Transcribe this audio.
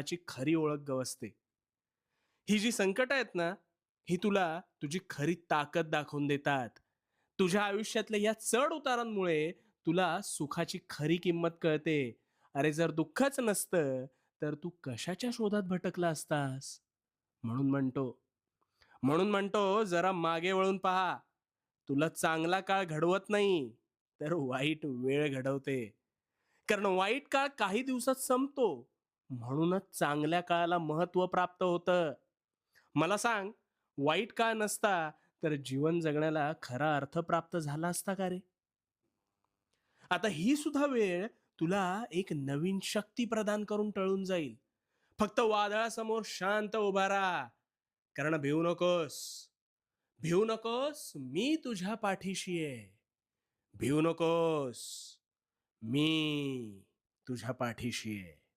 सुखाची खरी ओळख गवसते. ही जी संकट आहेत ना, ही तुला तुझी खरी ताकद दाखवून देतात. तुझ्या आयुष्यातल्या या चढ उतारांमुळे तुला सुखाची खरी किंमत कळते. अरे जर दुःखच नसतं, तर तू कशाच्या शोधात भटकला असतास? म्हणून म्हणतो जरा मागे वळून पहा. तुला चांगला काळ घडवत नाही, तर वाईट वेळ घडवते. कारण वाईट काळ काही दिवसात संपतो. म्हणूनच चांगल्या काळाला महत्त्व प्राप्त होतं. मला सांग, वाईट काळ नसता तर जीवन जगण्याला खरा अर्थ प्राप्त झाला असता का रे? आता ही सुद्धा वेळ तुला एक नवीन शक्ती प्रदान करून टळून जाईल. फक्त वादळासमोर शांत उभा राहा. कारण भिवू नकोस. भिवू नकोस, मी तुझ्या पाठीशी आहे. भिवू नकोस, मी तुझ्या पाठीशी आहे.